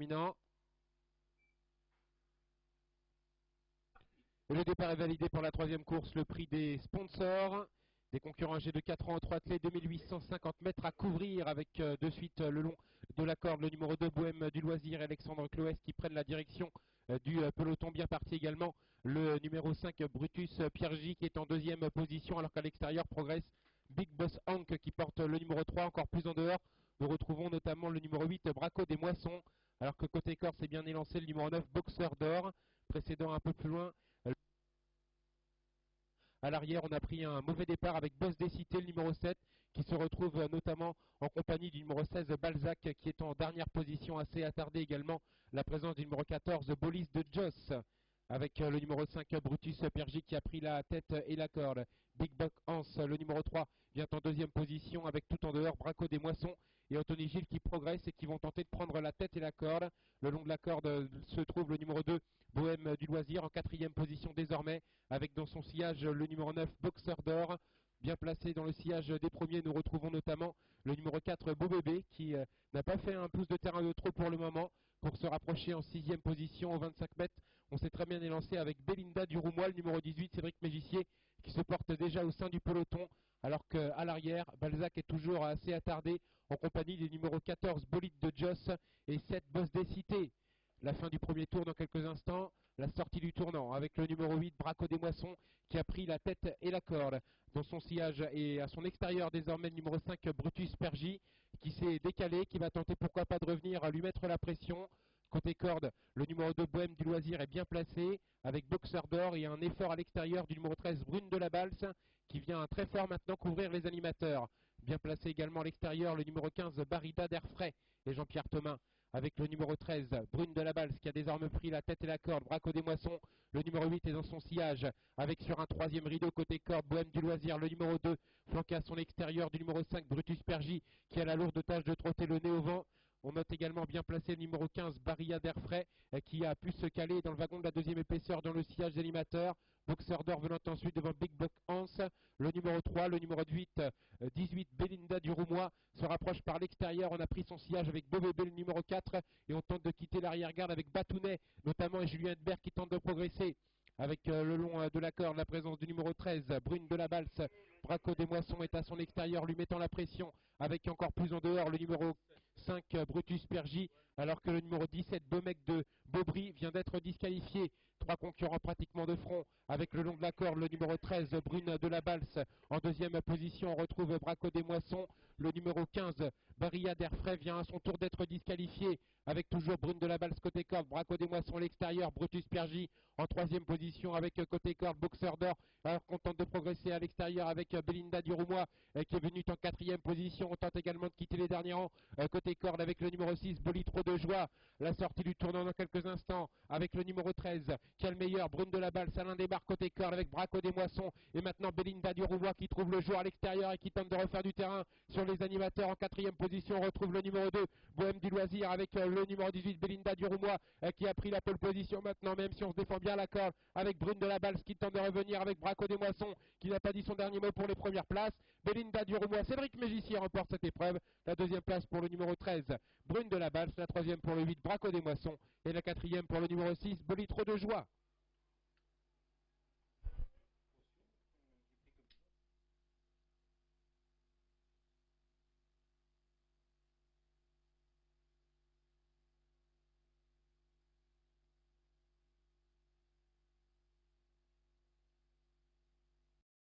imminent. Et le départ est validé pour la troisième course, le prix des sponsors. Des concurrents âgés de 4 ans en 3 athlètes, 2850 mètres à couvrir avec de suite le long de la corde, le numéro 2 Bohème du Loisir et Alexandre Cloès qui prennent la direction du peloton. Bien parti également le numéro 5 Brutus Piergi qui est en deuxième position, alors qu'à l'extérieur progresse Big Boss Hank qui porte le numéro 3. Encore plus en dehors, nous retrouvons notamment le numéro 8 Braco des Moissons, alors que côté corps c'est bien élancé le numéro 9 Boxeur d'Or, précédant un peu plus loin. À l'arrière, on a pris un mauvais départ avec Boss des Cités, le numéro 7, qui se retrouve notamment en compagnie du numéro 16, Balzac, qui est en dernière position, assez attardé également. La présence du numéro 14, Bolis de Joss, avec le numéro 5, Brutus Pergy, qui a pris la tête et la corde. Big Buck Hans, le numéro 3, vient en deuxième position, avec tout en dehors, Braco des Moissons et Anthony Gilles qui progressent et qui vont tenter de prendre la tête et la corde. Le long de la corde se trouve le numéro 2, Bohème du Loisir, en quatrième position désormais, avec dans son sillage le numéro 9, Boxeur d'Or. Bien placé dans le sillage des premiers, nous retrouvons notamment le numéro 4, Beau Bébé, qui n'a pas fait un pouce de terrain de trop pour le moment, pour se rapprocher en sixième position aux 25 mètres. On s'est très bien élancé avec Belinda du Roumois, le numéro 18, Cédric Mégissier, qui se porte déjà au sein du peloton, alors qu'à l'arrière, Balzac est toujours assez attardé, en compagnie des numéros 14, Bolide de Joss et 7, Boss des Cités. La fin du premier tour dans quelques instants, la sortie du tournant avec le numéro 8, Braco des Moissons, qui a pris la tête et la corde dans son sillage, et à son extérieur désormais le numéro 5, Brutus Pergy, qui s'est décalé, qui va tenter pourquoi pas de revenir à lui mettre la pression. Côté corde, le numéro 2 Bohème du Loisir est bien placé avec Boxeur d'Or et un effort à l'extérieur du numéro 13 Brune de la Balse qui vient très fort maintenant couvrir les animateurs. Bien placé également à l'extérieur le numéro 15 Barida d'Air Frais et Jean-Pierre Thomas avec le numéro 13 Brune de la Balse qui a désormais pris la tête et la corde. Braco des Moissons, le numéro 8 est dans son sillage avec sur un troisième rideau côté corde Bohème du Loisir, le numéro 2 flanqué à son extérieur du numéro 5 Brutus Pergy qui a la lourde tâche de trotter le nez au vent. On note également bien placé le numéro 15, Barilla d'Air Frais, qui a pu se caler dans le wagon de la deuxième épaisseur dans le sillage d'animateur. Boxeur d'Or venant ensuite devant Big Buck Hans. Le numéro 3, le numéro 18, Belinda du Roumois se rapproche par l'extérieur. On a pris son sillage avec Beau Bébé, le numéro 4, et on tente de quitter l'arrière-garde avec Batounet, notamment, et Julien Edbert qui tente de progresser. Avec le long de la corde, la présence du numéro 13, Brune de la Balse. Braco des Moissons est à son extérieur, lui mettant la pression, avec encore plus en dehors le numéro 5, Brutus Pergy, alors que le numéro 17, Bomec de Beaubry, vient d'être disqualifié. Trois concurrents pratiquement de front, avec le long de la corde, le numéro 13, Brune de la Balse. En deuxième position, on retrouve Braco des Moissons. Le numéro 15, Barilla d'Air Frais, vient à son tour d'être disqualifié, avec toujours Brune de la Balse côté corde, Braco des Moissons à l'extérieur, Brutus Pergy en troisième position avec côté corde, Boxeur d'Or, alors qu'on tente de progresser à l'extérieur avec Belinda du Roumois qui est venue en quatrième position. On tente également de quitter les derniers rangs côté corde avec le numéro 6, Bolitro de Joie. La sortie du tournant dans quelques instants avec le numéro 13 qui a le meilleur, Brune de la Balle, Salin débarque côté corde avec Braco des Moissons et maintenant Belinda du Roumois qui trouve le jour à l'extérieur et qui tente de refaire du terrain sur les animateurs. En quatrième position, on retrouve le numéro 2, Bohème du Loisir avec le numéro 18, Belinda du Roumois qui a pris la pole position maintenant, même si on se défend bien la corde avec Brune de la Balle qui tente de revenir avec Braco des Moissons qui n'a pas dit son dernier mot pour les premières places. Belinda du Roumois, Cédric Mégissier remporte cette épreuve. La deuxième place pour le numéro 13, Brune de la Balle, la troisième pour le 8, Braco des Moissons et la quatrième pour le numéro 6, Bolitro de Joie.